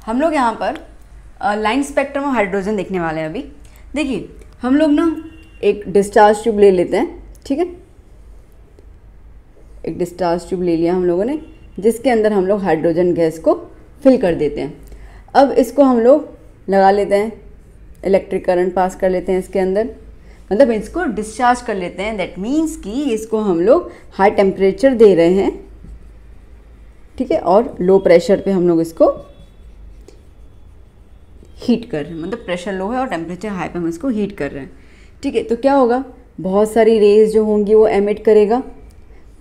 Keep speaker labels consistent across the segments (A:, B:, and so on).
A: हम लोग यहाँ पर लाइन स्पेक्ट्रम ऑफ हाइड्रोजन देखने वाले हैं अभी। देखिए हम लोग ना एक डिस्चार्ज ट्यूब ले लेते हैं, ठीक है। एक डिस्चार्ज ट्यूब ले लिया हम लोगों ने, जिसके अंदर हम लोग हाइड्रोजन गैस को फिल कर देते हैं। अब इसको हम लोग लगा लेते हैं, इलेक्ट्रिक करंट पास कर लेते हैं इसके अंदर, मतलब इसको डिस्चार्ज कर लेते हैं। दैट मीन्स कि इसको हम लोग हाई टेम्परेचर दे रहे हैं, ठीक है, और लो प्रेशर पे हम लोग इसको हीट कर रहे हैं, मतलब प्रेशर लो है और टेम्परेचर हाई पे हम इसको हीट कर रहे हैं, ठीक है। तो क्या होगा, बहुत सारी रेज जो होंगी वो एमिट करेगा,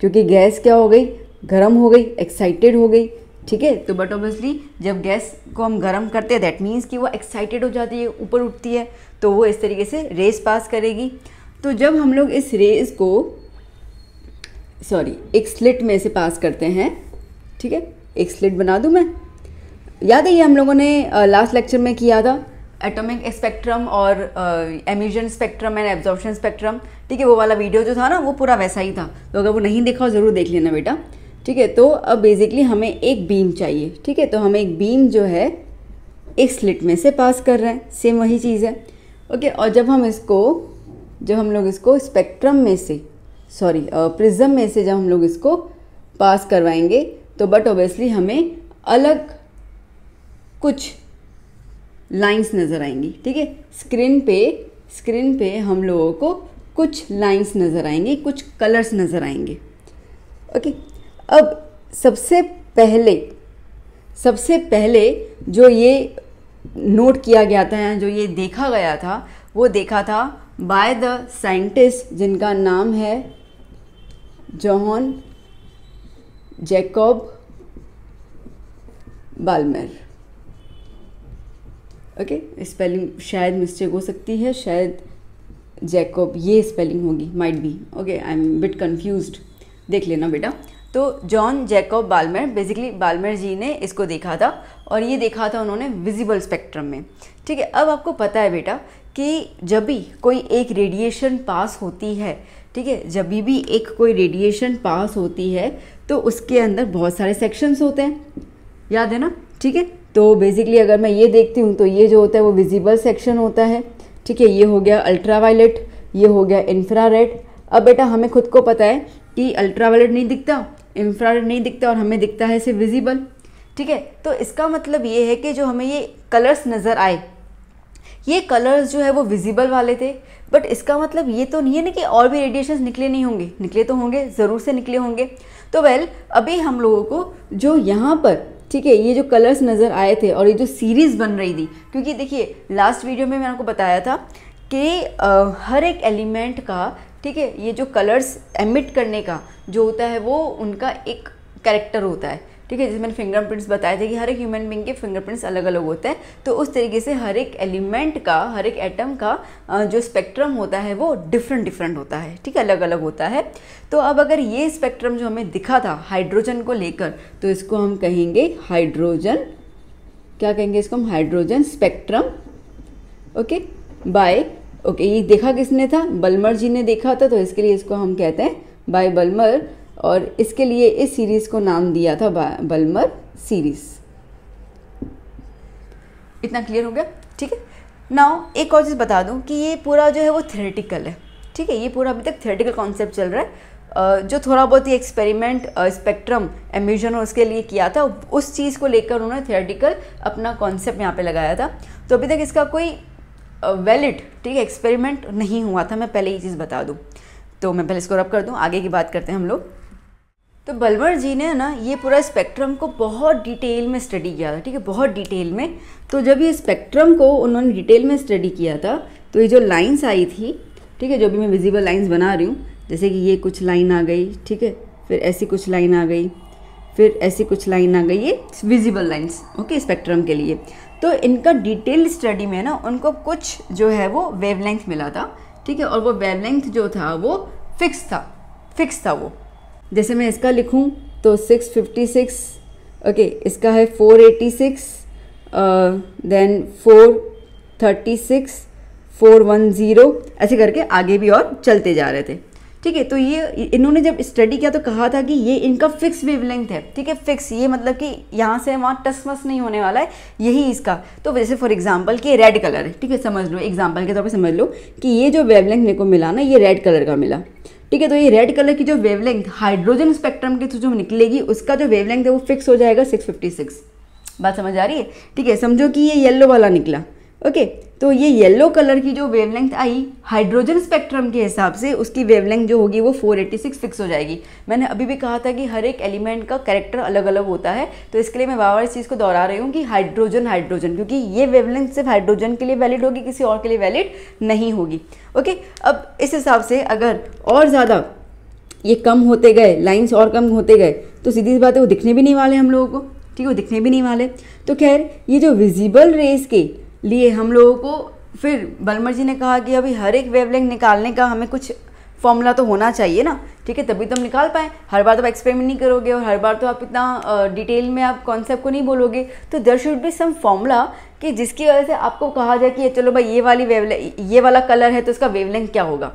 A: क्योंकि गैस क्या हो गई, गर्म हो गई, एक्साइटेड हो गई, ठीक है। तो बट ऑब्वियसली जब गैस को हम गर्म करते हैं दैट मीन्स कि वो एक्साइटेड हो जाती है, ऊपर उठती है, तो वो इस तरीके से रेस पास करेगी। तो जब हम लोग इस रेस को एक स्लिट में से पास करते हैं, ठीक है, एक स्लिट बना दूं मैं। याद है ये हम लोगों ने लास्ट लेक्चर में किया था, एटॉमिक स्पेक्ट्रम और emission spectrum and absorption spectrum, ठीक है। वो वाला वीडियो जो था ना वो पूरा वैसा ही था, तो अगर वो नहीं देखा हो ज़रूर देख लेना बेटा, ठीक है। तो अब बेसिकली हमें एक बीम चाहिए, ठीक है। तो हमें एक बीम जो है एक स्लिट में से पास कर रहे हैं, सेम वही चीज़ है, ओके। और जब हम लोग इसको स्पेक्ट्रम में से प्रिज्म में से जब हम लोग इसको पास करवाएंगे तो बट ऑब्वियसली हमें अलग कुछ लाइंस नज़र आएंगी, ठीक है। स्क्रीन पे हम लोगों को कुछ लाइंस नज़र आएंगी, कुछ कलर्स नज़र आएंगे, ओके। अब सबसे पहले जो ये नोट किया गया था, जो ये देखा गया था, वो देखा था बाय द साइंटिस्ट जिनका नाम है John Jacob Balmer, okay. Spelling शायद मिस्टेक हो सकती है, शायद जैकब ये स्पेलिंग होगी, might be, okay, I am bit confused, देख लेना बेटा। तो John Jacob Balmer, basically Balmer ji ने इसको देखा था, और ये देखा था उन्होंने विजिबल स्पेक्ट्रम में, ठीक है। अब आपको पता है बेटा कि जब भी कोई एक रेडिएशन पास होती है, ठीक है, जब भी एक कोई रेडिएशन पास होती है तो उसके अंदर बहुत सारे सेक्शंस होते हैं, याद है ना, ठीक है। तो बेसिकली अगर मैं ये देखती हूँ तो ये जो होता है वो विजिबल सेक्शन होता है, ठीक है। ये हो गया अल्ट्रावायलेट, ये हो गया इंफ्रारेड। अब बेटा हमें खुद को पता है कि अल्ट्रावायलेट नहीं दिखता, इंफ्रारेड नहीं दिखता, और हमें दिखता है सिर्फ विजिबल, ठीक है। तो इसका मतलब ये है कि जो हमें ये कलर्स नज़र आए, ये कलर्स जो है वो विजिबल वाले थे, बट इसका मतलब ये तो नहीं है ना कि और भी रेडिएशंस निकले नहीं होंगे, निकले तो होंगे, ज़रूर से निकले होंगे। तो अभी हम लोगों को जो यहाँ पर, ठीक है, ये जो कलर्स नज़र आए थे और ये जो सीरीज़ बन रही थी, क्योंकि देखिए लास्ट वीडियो में मैंने आपको बताया था कि हर एक एलिमेंट का, ठीक है, ये जो कलर्स एमिट करने का जो होता है वो उनका एक कैरेक्टर होता है, ठीक है। जैसे मैंने फिंगरप्रिंट्स बताए थे कि हर एक ह्यूमन बीइंग के फिंगरप्रिंट्स अलग अलग होते हैं, तो उस तरीके से हर एक एलिमेंट का, हर एक एटम का जो स्पेक्ट्रम होता है वो डिफरेंट होता है, ठीक है, अलग अलग होता है। तो अब अगर ये स्पेक्ट्रम जो हमें दिखा था हाइड्रोजन को लेकर, तो इसको हम कहेंगे हाइड्रोजन, क्या कहेंगे इसको हम, हाइड्रोजन स्पेक्ट्रम, ओके, ओके। ये देखा किसने था, बल्मर जी ने देखा था, तो इसके लिए इसको हम कहते हैं बाय बल्मर, और इसके लिए इस सीरीज़ को नाम दिया था बल्मर सीरीज़। इतना क्लियर हो गया, ठीक है। नाउ एक और चीज़ बता दूं कि ये पूरा जो है वो थ्योरेटिकल है, ठीक है। ये पूरा अभी तक थ्योरेटिकल कॉन्सेप्ट चल रहा है, जो थोड़ा बहुत ही एक्सपेरिमेंट स्पेक्ट्रम एमिशन और उसके लिए किया था, उस चीज़ को लेकर उन्होंने थ्योरेटिकल अपना कॉन्सेप्ट यहाँ पे लगाया था। तो अभी तक इसका कोई वैलिड, ठीक है, एक्सपेरिमेंट नहीं हुआ था, मैं पहले ये चीज़ बता दूं। तो मैं पहले इसको रब कर दूं, आगे की बात करते हैं हम लोग। तो बल्मर जी ने ना ये पूरा स्पेक्ट्रम को बहुत डिटेल में स्टडी किया था, ठीक है, बहुत डिटेल में। तो जब ये स्पेक्ट्रम को उन्होंने डिटेल में स्टडी किया था, तो ये जो लाइंस आई थी, ठीक है, जो भी मैं विजिबल लाइंस बना रही हूँ, जैसे कि ये कुछ लाइन आ गई, ठीक है, फिर ऐसी कुछ लाइन आ गई, फिर ऐसी कुछ लाइन आ गई, ये विजिबल लाइंस, ओके, स्पेक्ट्रम के लिए। तो इनका डिटेल स्टडी में ना उनको कुछ जो है वो वेवलेंथ मिला था, ठीक है, और वो वेवलेंथ जो था वो फिक्स था वो। जैसे मैं इसका लिखूं तो 656, ओके, इसका है 486, देन 436, 410, ऐसे करके आगे भी और चलते जा रहे थे, ठीक है। तो ये इन्होंने जब स्टडी किया तो कहा था कि ये इनका फिक्स वेवलेंथ है, ठीक है, फिक्स, ये मतलब कि यहाँ से वहाँ टस मस नहीं होने वाला है, यही इसका। तो जैसे फॉर एग्जांपल कि रेड कलर है, ठीक है, समझ लो एग्जांपल के तौर पे समझ लो कि ये जो वेवलेंथ मेरे को मिला ना, ये रेड कलर का मिला, ठीक है। तो ये रेड कलर की जो वेवलेंथ हाइड्रोजन स्पेक्ट्रम की जो निकलेगी उसका जो वेवलेंथ है वो फिक्स हो जाएगा 656। बात समझ आ रही है, ठीक है। समझो कि ये येलो वाला निकला, ओके, तो ये येलो कलर की जो वेवलेंथ आई हाइड्रोजन स्पेक्ट्रम के हिसाब से उसकी वेवलेंथ जो होगी वो 486 फिक्स हो जाएगी। मैंने अभी भी कहा था कि हर एक एलिमेंट का कैरेक्टर अलग अलग होता है, तो इसके लिए मैं बार बार इस चीज़ को दोहरा रही हूँ कि हाइड्रोजन हाइड्रोजन, क्योंकि ये वेवलेंथ सिर्फ हाइड्रोजन के लिए वैलिड होगी, किसी और के लिए वैलिड नहीं होगी, ओके। अब इस हिसाब से अगर और ज़्यादा ये कम होते गए, लाइन्स और कम होते गए, तो सीधी सी बात है वो दिखने भी नहीं वाले हम लोगों को, ठीक है, वो दिखने भी नहीं वाले। तो खैर ये जो विजिबल रेज के लिए हम लोगों को फिर बल्मर जी ने कहा कि अभी हर एक वेवलेंथ निकालने का हमें कुछ फॉर्मूला तो होना चाहिए ना, ठीक है, तभी तो हम निकाल पाएँ। हर बार तो आप एक्सपेरिमेंट नहीं करोगे और हर बार तो आप इतना डिटेल में आप कॉन्सेप्ट को नहीं बोलोगे, तो there should be some formula कि जिसकी वजह से आपको कहा जाए कि चलो भाई ये वाला कलर है तो इसका वेवलेंथ क्या होगा,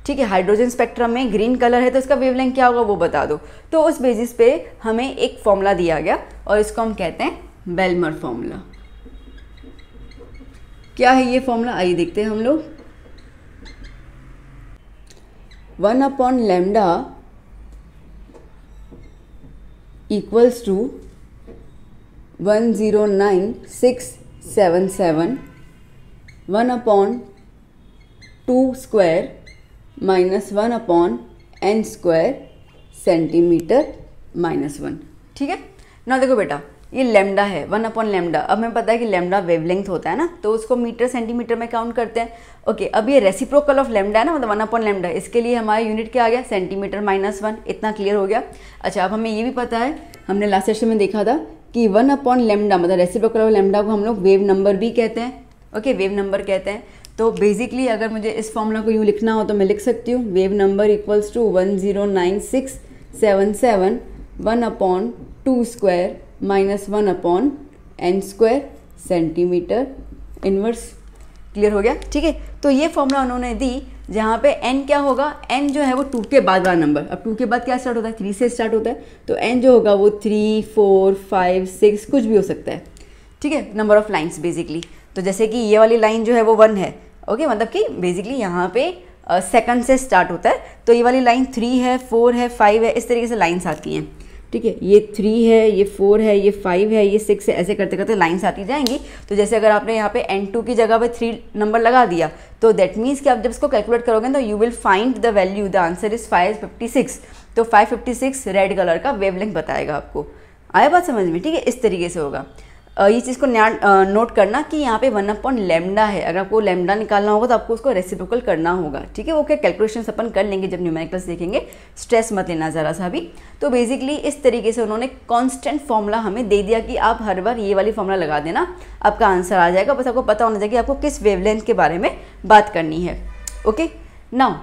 A: ठीक है, हाइड्रोजन स्पेक्ट्रम में ग्रीन कलर है तो इसका वेवलेंथ क्या होगा वो बता दो। तो उस बेसिस पे हमें एक फॉर्मूला दिया गया और इसको हम कहते हैं बेलमर फॉर्मूला। क्या है ये फॉर्मूला, आइए देखते हैं हम लोग। 1/λ equals to 109,677 1/2 square minus 1/n square centimetre -1, ठीक है ना। देखो बेटा ये लैम्डा है 1/λ, अब हमें पता है कि लैम्डा वेवलेंथ होता है ना, तो उसको मीटर सेंटीमीटर में काउंट करते हैं, ओके। अब ये रेसिप्रोकल ऑफ लैम्डा है ना, मतलब 1/λ, इसके लिए हमारा यूनिट क्या आ गया, सेंटीमीटर -1, इतना क्लियर हो गया। अच्छा, अब हमें ये भी पता है, हमने लास्ट सेशन में देखा था कि 1/λ मतलब रेसिप्रोकल ऑफ लैम्डा को हम लोग वेव नंबर भी कहते हैं, ओके, वेव नंबर कहते हैं। तो बेसिकली अगर मुझे इस फॉर्मूला को यूँ लिखना हो तो मैं लिख सकती हूँ wave number equals to 109,677 1/2 square minus 1/n square centimetre inverse. Clear हो गया, ठीक है। तो ये फॉर्मूला उन्होंने दी जहाँ पे n क्या होगा, n जो है वो 2 के बाद वाला नंबर, अब 2 के बाद क्या स्टार्ट होता है, 3 से स्टार्ट होता है, तो n जो होगा वो 3, 4, 5, 6 कुछ भी हो सकता है, ठीक है, नंबर ऑफ लाइन्स बेसिकली। तो जैसे कि ये वाली लाइन जो है वो 1 है, ओके, मतलब कि बेसिकली यहाँ पे सेकंड से स्टार्ट होता है, तो ये वाली लाइन 3 है, 4 है, 5 है, इस तरीके से लाइन्स आती हैं, ठीक है। ये 3 है, ये 4 है, ये 5 है, ये 6 है, ऐसे करते करते लाइन्स आती जाएंगी। तो जैसे अगर आपने यहाँ पे n2 की जगह पे 3 नंबर लगा दिया, तो दैट मीन्स कि आप जब इसको कैलकुलेट करोगे तो you will find the value, the answer is 556। तो 556 रेड कलर का वेवलेंथ बताएगा आपको। आया बात समझ में, ठीक है, इस तरीके से होगा। ये चीज़ को नोट करना कि यहाँ पे 1/λ है, अगर आपको लैम्डा निकालना होगा तो आपको उसको रेसिप्रोकल करना होगा, ठीक है। वो क्या कैलकुलेशन अपन कर लेंगे जब न्यूमेरिकल्स देखेंगे, स्ट्रेस मत लेना ज़रा सा भी। तो बेसिकली इस तरीके से उन्होंने कांस्टेंट फॉर्मूला हमें दे दिया कि आप हर बार ये वाली फॉर्मूला लगा देना, आपका आंसर आ जाएगा। बस आपको पता होना चाहिए कि आपको किस वेवलेंथ के बारे में बात करनी है, ओके। नाउ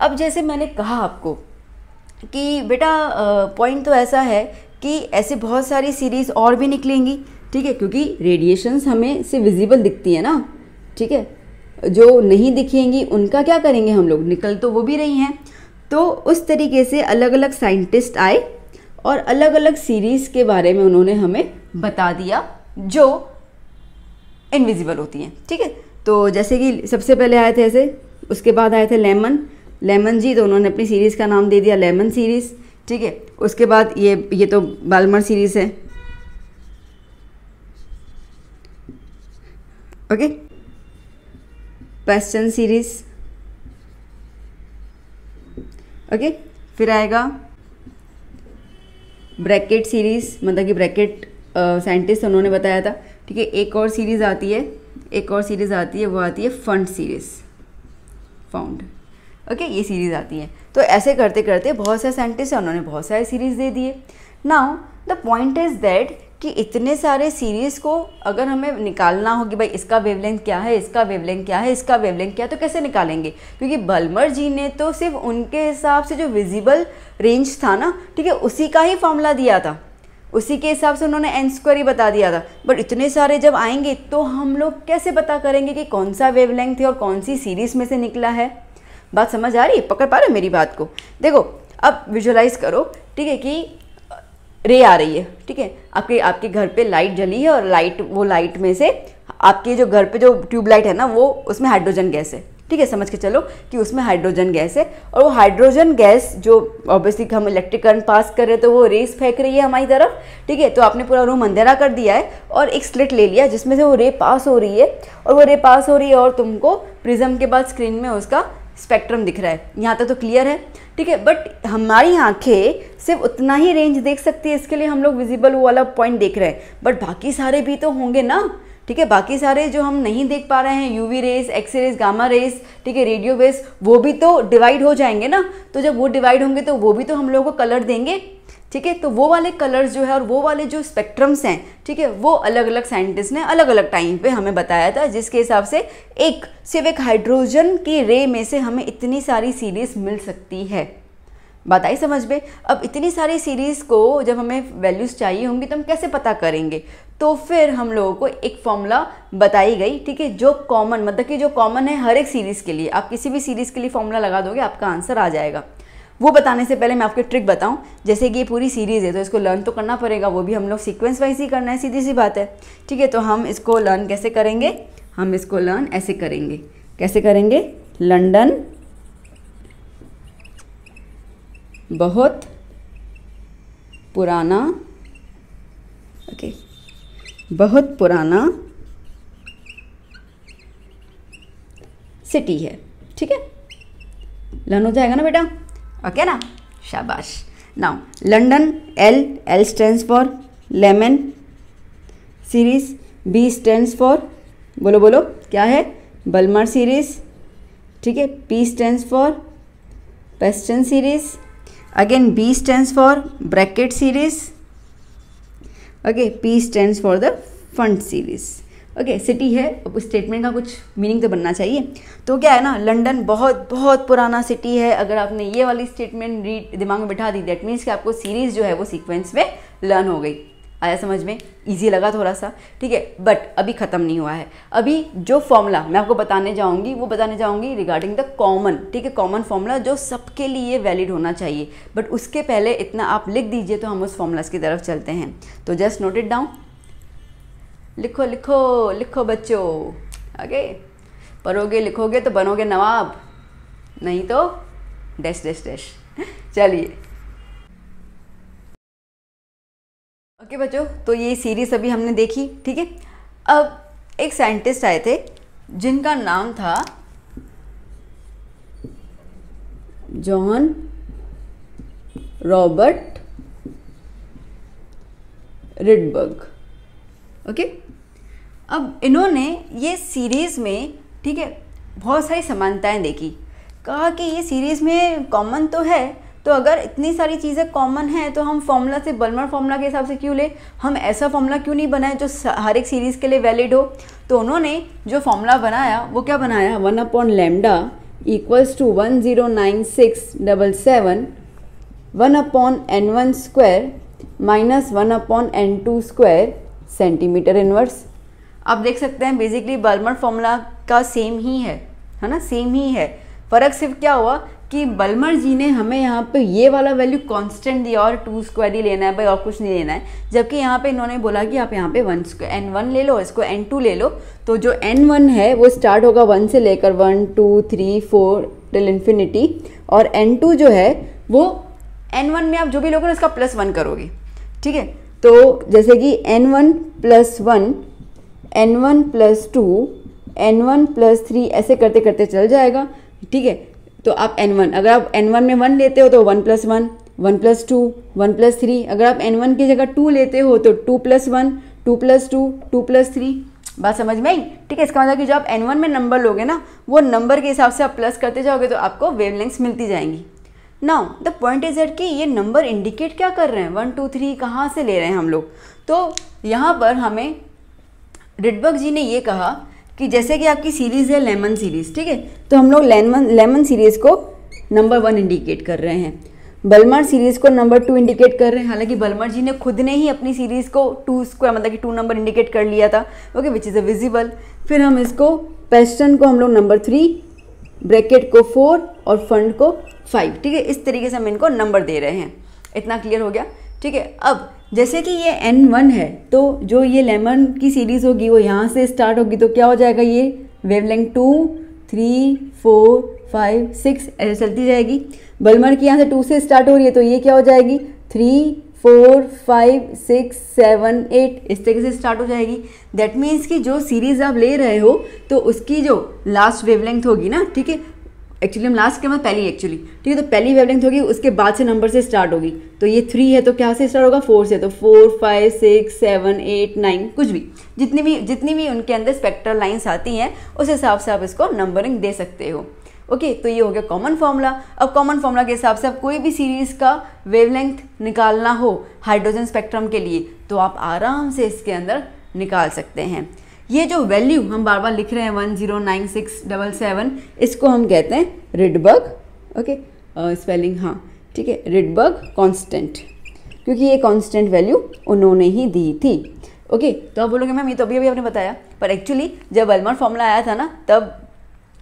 A: अब जैसे मैंने कहा आपको कि बेटा पॉइंट तो ऐसा है कि ऐसे बहुत सारी सीरीज़ और भी निकलेंगी, ठीक है, क्योंकि रेडिएशंस हमें से विजिबल दिखती है ना, ठीक है, जो नहीं दिखेंगी उनका क्या करेंगे हम लोग, निकल तो वो भी रही हैं। तो उस तरीके से अलग अलग साइंटिस्ट आए और अलग अलग सीरीज़ के बारे में उन्होंने हमें बता दिया जो इनविजिबल होती हैं, ठीक है। तो जैसे कि सबसे पहले आए थे ऐसे, उसके बाद आए थे लेमन जी, तो उन्होंने अपनी सीरीज़ का नाम दे दिया लेमन सीरीज़, ठीक है। उसके बाद ये तो बाल्मर सीरीज़ है, ओके, पेस्टन सीरीज, ओके। फिर आएगा ब्रैकेट सीरीज, मतलब कि ब्रैकेट साइंटिस्ट उन्होंने बताया था, ठीक है। एक और सीरीज आती है, वो आती है फंड सीरीज, फाउंड, ओके, ये सीरीज आती है। तो ऐसे करते करते बहुत सारे साइंटिस्ट हैं, उन्होंने बहुत सारे सीरीज दे दिए। Now the point is that कि इतने सारे सीरीज़ को अगर हमें निकालना हो कि भाई इसका वेवलेंथ क्या है, इसका वेवलेंथ क्या है, इसका वेवलेंथ क्या है, तो कैसे निकालेंगे, क्योंकि बल्मर जी ने तो सिर्फ उनके हिसाब से जो विजिबल रेंज था ना, ठीक है, उसी का ही फॉर्मूला दिया था, उसी के हिसाब से उन्होंने n स्क्वायर ही बता दिया था। बट इतने सारे जब आएंगे तो हम लोग कैसे पता करेंगे कि कौन सा वेवलेंथ है और कौन सी सीरीज़ में से निकला है। बात समझ आ रही है? पकड़ पा रहे हो मेरी बात को? देखो अब विजुअलाइज करो, ठीक है, कि रे आ रही है, ठीक है, आपके घर पे लाइट जली है और वो लाइट में से आपके जो घर पे जो ट्यूबलाइट है ना, वो उसमें हाइड्रोजन गैस है, ठीक है, समझ के चलो कि उसमें हाइड्रोजन गैस है, और वो हाइड्रोजन गैस जो ऑब्वियसली हम इलेक्ट्रिक करंट पास कर रहे हैं तो वो रेस फेंक रही है हमारी तरफ, ठीक है। तो आपने पूरा रूम अंधेरा कर दिया है और एक स्लिट ले लिया जिसमें से वो रे पास हो रही है, और वो रे पास हो रही है और तुमको प्रिज्म के बाद स्क्रीन में उसका स्पेक्ट्रम दिख रहा है। यहाँ तक तो क्लियर है, ठीक है। बट हमारी आंखें सिर्फ उतना ही रेंज देख सकती है, इसके लिए हम लोग विजिबल वो वाला पॉइंट देख रहे हैं, बट बाकी सारे भी तो होंगे ना, ठीक है। बाकी सारे जो हम नहीं देख पा रहे हैं, UV rays, X rays, gamma rays, ठीक है, रेडियो वेव्स, वो भी तो डिवाइड हो जाएंगे ना। तो जब वो डिवाइड होंगे तो वो भी तो हम लोगों को कलर देंगे, ठीक है। तो वो वाले कलर्स जो है और वो वाले जो स्पेक्ट्रम्स हैं, ठीक है, वो अलग अलग साइंटिस्ट ने अलग अलग टाइम पे हमें बताया था, जिसके हिसाब से सिर्फ एक हाइड्रोजन की रे में से हमें इतनी सारी सीरीज मिल सकती है। बात आई समझ में? अब इतनी सारी सीरीज़ को जब हमें वैल्यूज़ चाहिए होंगी तो हम कैसे पता करेंगे? तो फिर हम लोगों को एक फॉर्मूला बताई गई, ठीक है, जो कॉमन, मतलब कि जो कॉमन है हर एक सीरीज़ के लिए। आप किसी भी सीरीज़ के लिए फॉर्मूला लगा दोगे, आपका आंसर आ जाएगा। वो बताने से पहले मैं आपको ट्रिक बताऊं। जैसे कि ये पूरी सीरीज़ है तो इसको लर्न तो करना पड़ेगा, वो भी हम लोग सीक्वेंस वाइज ही करना है, सीधी सी बात है, ठीक है। तो हम इसको लर्न कैसे करेंगे? हम इसको लर्न ऐसे करेंगे। कैसे करेंगे? लंदन बहुत पुराना, ओके, बहुत पुराना सिटी है, ठीक है। लर्न हो जाएगा ना बेटा? ओके ना, शाबाश। Now London, L stands for Lyman series, B stands for, बोलो बोलो क्या है? बल्मर सीरीज, ठीक है। P stands for Paschen series, again B stands for bracket series, okay, P stands for the fund series, okay। City है, अब उस statement का कुछ मीनिंग तो बनना चाहिए। तो क्या है ना, लंदन बहुत बहुत पुराना सिटी है। अगर आपने ये वाली स्टेटमेंट दिमाग में बिठा दी, दैट मीन्स कि आपको सीरीज़ जो है वो सीक्वेंस में लर्न हो गई। आया समझ में? इजी लगा थोड़ा सा, ठीक है। बट अभी ख़त्म नहीं हुआ है। अभी जो फॉर्मूला मैं आपको बताने जाऊंगी वो बताने जाऊंगी रिगार्डिंग द कॉमन, ठीक है, कॉमन फॉर्मूला जो सबके लिए वैलिड होना चाहिए। बट उसके पहले इतना आप लिख दीजिए तो हम उस फॉर्मूलाज की तरफ चलते हैं। तो जस्ट नोट इट डाउन, लिखो लिखो लिखो बच्चों, ओके। पढ़ोगे लिखोगे तो बनोगे नवाब, नहीं तो डैश डैश डैश। चलिए ओके बच्चों, तो ये सीरीज़ अभी हमने देखी, ठीक है। अब एक साइंटिस्ट आए थे जिनका नाम था जॉन रॉबर्ट रिडबर्ग, ओके। अब इन्होंने ये सीरीज़ में, ठीक है, बहुत सारी समानताएं देखी। कहा कि ये सीरीज़ में कॉमन तो है, तो अगर इतनी सारी चीज़ें कॉमन हैं तो हम फॉर्मूला से बल्मर फॉर्मूला के हिसाब से क्यों ले, हम ऐसा फॉर्मूला क्यों नहीं बनाए जो हर एक सीरीज़ के लिए वैलिड हो। तो उन्होंने जो फॉर्मूला बनाया वो क्या बनाया, 1/λ = 109,677 1/n1² - 1/n2² सेंटीमीटर इनवर्स। आप देख सकते हैं बेसिकली बल्मर फॉर्मूला का सेम ही है ना, सेम ही है। फ़र्क सिर्फ क्या हुआ कि बल्मर जी ने हमें यहाँ पे ये वाला वैल्यू कांस्टेंट दिया और 2² ही लेना है भाई, और कुछ नहीं लेना है। जबकि यहाँ पे इन्होंने बोला कि आप यहाँ पे n1 ले लो, इसको n2 ले लो। तो जो n1 है वो स्टार्ट होगा 1 से लेकर 1 2 3 4 टिल इन्फिनिटी, और n2 जो है वो n1 में आप जो भी लोगे उसका +1 करोगे, ठीक है। तो जैसे कि n1 + 1 n1 + 2 n1 + 3 ऐसे करते करते चल जाएगा, ठीक है। तो आप n1, अगर आप n1 में 1 लेते हो तो 1 + 1 1 + 2 1 + 3, अगर आप n1 की जगह 2 लेते हो तो 2 + 1 2 + 2 2 + 3। बात समझ में आई, ठीक है। इसका मतलब कि जो आप n1 में नंबर लोगे ना, वो नंबर के हिसाब से आप प्लस करते जाओगे तो आपको वेवलेंथ्स मिलती जाएंगी। Now the point is that कि ये नंबर इंडिकेट क्या कर रहे हैं, 1 2 3 कहाँ से ले रहे हैं हम लोग। तो यहाँ पर हमें रिडबर्ग जी ने ये कहा कि जैसे कि आपकी सीरीज़ है लेमन सीरीज़, ठीक है, तो हम लोग लेमन सीरीज़ को नंबर 1 इंडिकेट कर रहे हैं, बल्मर सीरीज़ को नंबर 2 इंडिकेट कर रहे हैं। हालांकि बल्मर जी ने खुद ने ही अपनी सीरीज़ को 2² मतलब कि 2 नंबर इंडिकेट कर लिया था, okay, which is a visible. फिर हम इसको पेस्टन को हम लोग नंबर 3 ब्रैकेट को 4 और फंड को 5, ठीक है। इस तरीके से हम इनको नंबर दे रहे हैं। इतना क्लियर हो गया, ठीक है। अब जैसे कि ये N1 है तो जो ये लेमन की सीरीज़ होगी वो यहाँ से स्टार्ट होगी, तो क्या हो जाएगा, ये वेवलेंथ 2, 3, 4, 5, 6 ऐसे चलती जाएगी। बल्मर की यहाँ से 2 से स्टार्ट हो रही है तो ये क्या हो जाएगी, 3, 4, 5, 6, 7, 8 इस तरीके से स्टार्ट हो जाएगी। दैट मीन्स कि जो सीरीज़ आप ले रहे हो तो उसकी जो लास्ट वेवलेंथ होगी ना, ठीक है, एक्चुअली हम लास्ट के मतलब पहली एक्चुअली, ठीक है, तो पहली वेवलेंथ होगी उसके बाद से नंबर से स्टार्ट होगी। तो ये 3 है तो क्या से स्टार्ट होगा, 4 से, तो 4, 5, 6, 7, 8, 9 कुछ भी जितनी भी उनके अंदर स्पेक्ट्रल लाइंस आती हैं उस हिसाब से आप इसको नंबरिंग दे सकते हो। ओके, तो ये हो गया कॉमन फॉर्मूला। अब कॉमन फॉर्मूला के हिसाब से आप कोई भी सीरीज़ का वेवलेंथ निकालना हो हाइड्रोजन स्पेक्ट्रम के लिए तो आप आराम से इसके अंदर निकाल सकते हैं। ये जो वैल्यू हम बार बार लिख रहे हैं 109677, इसको हम कहते हैं रिडबर्ग, ओके, स्पेलिंग हाँ, ठीक है, रिडबर्ग कांस्टेंट, क्योंकि ये कांस्टेंट वैल्यू उन्होंने ही दी थी। ओके, तो आप बोलोगे मैम ये तो अभी आपने बताया, पर एक्चुअली जब बल्मर फॉर्मूला आया था ना तब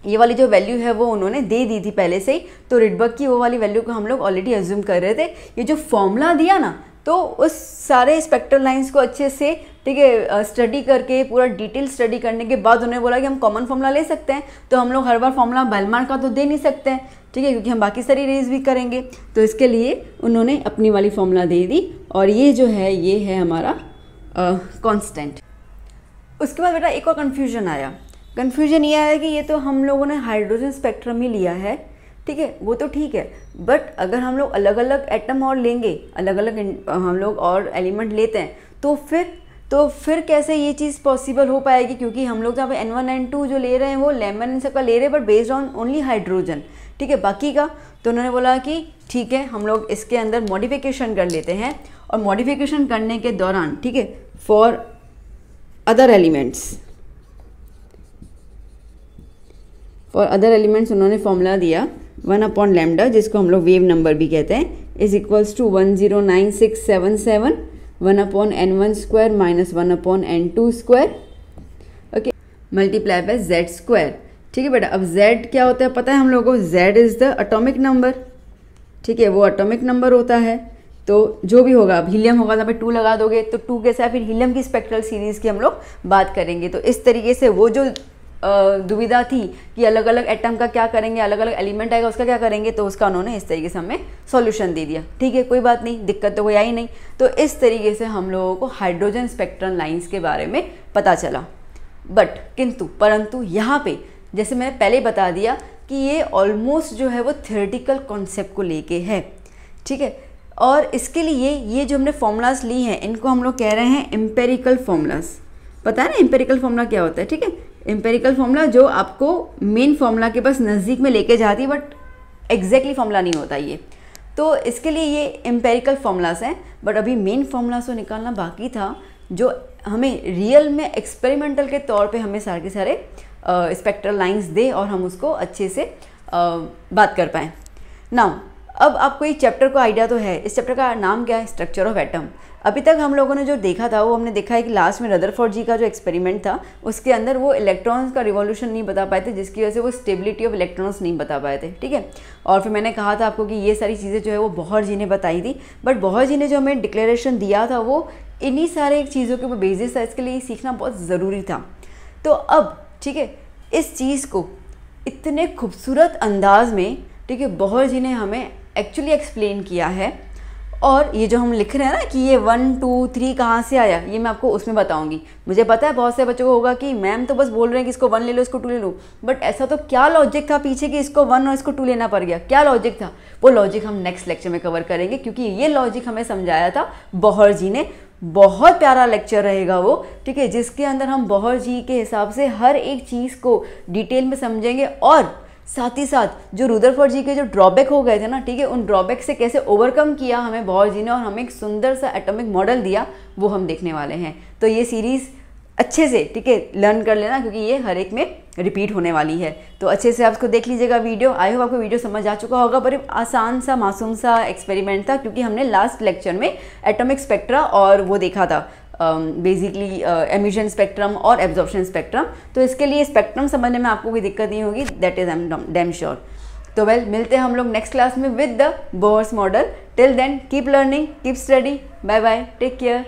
A: ये वाली जो वैल्यू है वो उन्होंने दे दी थी पहले से ही, तो रिडबर्ग की वो वाली वैल्यू को हम लोग ऑलरेडी अज्यूम कर रहे थे। ये जो फॉर्मूला दिया ना तो उस सारे स्पेक्ट्रल लाइंस को अच्छे से, ठीक है, स्टडी करके पूरा डिटेल स्टडी करने के बाद उन्होंने बोला कि हम कॉमन फॉर्मूला ले सकते हैं। तो हम लोग हर बार फॉर्मूला बल्मर का तो दे नहीं सकते हैं, ठीक है, क्योंकि हम बाकी सारी रेज भी करेंगे। तो इसके लिए उन्होंने अपनी वाली फॉर्मूला दे दी और ये जो है ये है हमारा कांस्टेंट। उसके बाद बेटा एक और कन्फ्यूजन आया। कन्फ्यूजन ये है कि ये तो हम लोगों ने हाइड्रोजन स्पेक्ट्रम ही लिया है, ठीक है, वो तो ठीक है, बट अगर हम लोग अलग अलग एटम और लेंगे, अलग अलग हम लोग और एलिमेंट लेते हैं तो फिर कैसे ये चीज़ पॉसिबल हो पाएगी, क्योंकि हम लोग जहाँ पे N1 N2 जो ले रहे हैं वो लेमन इन सब का ले रहे हैं but based on only hydrogen, ठीक है, बाकी का। तो उन्होंने बोला कि ठीक है हम लोग इसके अंदर मॉडिफिकेशन कर लेते हैं, और मॉडिफिकेशन करने के दौरान, ठीक है, फॉर अदर एलिमेंट्स उन्होंने फॉर्मूला दिया 1/λ, जिसको हम लोग वेव नंबर भी कहते हैं, is equals to 109677 1/n1² minus 1/n2², okay, multiply by z², ठीक है बेटा। अब z क्या होता है पता है हम लोगों को, z is the atomic number, ठीक है, वो एटॉमिक नंबर होता है। तो जो भी होगा, अब हीलियम होगा तो 2 लगा दोगे तो 2 के साथ फिर हीलियम की स्पेक्ट्रल सीरीज़ की हम लोग बात करेंगे। तो इस तरीके से वो जो दुविधा थी कि अलग अलग एटम का क्या करेंगे, अलग अलग एलिमेंट आएगा उसका क्या करेंगे, तो उसका उन्होंने इस तरीके से हमें सॉल्यूशन दे दिया, ठीक है, कोई बात नहीं, दिक्कत तो कोई आई नहीं। तो इस तरीके से हम लोगों को हाइड्रोजन स्पेक्ट्रल लाइंस के बारे में पता चला। बट परंतु यहाँ पे जैसे मैंने पहले बता दिया कि ये ऑलमोस्ट जो है वो थ्योरेटिकल कॉन्सेप्ट को लेके है, ठीक है, और इसके लिए ये जो हमने फॉर्मूलाज ली हैं इनको हम लोग कह रहे हैं एम्पेरिकल फॉर्मूलाज। पता है ना एम्पेरिकल फॉर्मूला क्या होता है, ठीक है, एम्पेरिकल फॉर्मूला जो आपको मेन फॉर्मूला के पास नज़दीक में लेके जाती है बट एग्जैक्टली फॉर्मूला नहीं होता ये। तो इसके लिए ये एम्पेरिकल फॉर्मूलाज हैं, बट अभी मेन फॉर्मूला को निकालना बाकी था जो हमें रियल में एक्सपेरिमेंटल के तौर पे हमें सारे के सारे स्पेक्ट्रल लाइंस दे और हम उसको अच्छे से बात कर पाएँ। नाउ अब आपको ये चैप्टर का आइडिया तो है, इस चैप्टर का नाम क्या है, स्ट्रक्चर ऑफ एटम। अभी तक हम लोगों ने जो देखा था वो हमने देखा है कि लास्ट में रदरफोर्ड जी का जो एक्सपेरिमेंट था उसके अंदर वो इलेक्ट्रॉन्स का रिवॉल्यूशन नहीं बता पाए थे, जिसकी वजह से वो स्टेबिलिटी ऑफ इलेक्ट्रॉन्स नहीं बता पाए थे, ठीक है। और फिर मैंने कहा था आपको कि ये सारी चीज़ें जो है वो बोहर जी ने बताई थी, बट बोहर जी ने जो हमें डिक्लेरेशन दिया था वो इन्हीं सारे चीज़ों के ऊपर बेसिस था, इसके लिए सीखना बहुत ज़रूरी था। तो अब ठीक है, इस चीज़ को इतने खूबसूरत अंदाज में, ठीक है, बोहर जी ने हमें एक्चुअली एक्सप्लेन किया है। और ये जो हम लिख रहे हैं ना कि ये 1 2 3 कहाँ से आया, ये मैं आपको उसमें बताऊंगी। मुझे पता है बहुत से बच्चों को होगा कि मैम तो बस बोल रहे हैं कि इसको 1 ले लो, इसको 2 ले लो, बट ऐसा तो क्या लॉजिक था पीछे कि इसको 1 और इसको 2 लेना पड़ गया, क्या लॉजिक था? वो लॉजिक हम नेक्स्ट लेक्चर में कवर करेंगे, क्योंकि ये लॉजिक हमें समझाया था बोहर जी ने। बहुत प्यारा लेक्चर रहेगा वो, ठीक है, जिसके अंदर हम बोहर जी के हिसाब से हर एक चीज़ को डिटेल में समझेंगे, और साथ ही साथ जो रदरफोर्ड जी के जो ड्रॉबैक हो गए थे ना, ठीक है, उन ड्रॉबैक से कैसे ओवरकम किया हमें बोहर जी ने और हमें एक सुंदर सा एटॉमिक मॉडल दिया, वो हम देखने वाले हैं। तो ये सीरीज़ अच्छे से, ठीक है, लर्न कर लेना, क्योंकि ये हर एक में रिपीट होने वाली है। तो अच्छे से आप इसको देख लीजिएगा वीडियो। आई होप आपको वीडियो समझ आ चुका होगा। पर आसान सा मासूम सा एक्सपेरिमेंट था, क्योंकि हमने लास्ट लेक्चर में एटॉमिक स्पेक्ट्रा और वो देखा था बेसिकली एमिशन स्पेक्ट्रम और एब्जॉर्प्शन स्पेक्ट्रम। तो इसके लिए स्पेक्ट्रम समझने में आपको कोई दिक्कत नहीं होगी, that is I am damn sure. तो वेल मिलते हैं हम लोग नेक्स्ट क्लास में with the Bohr's model. Till then keep learning, keep study, bye bye, take care.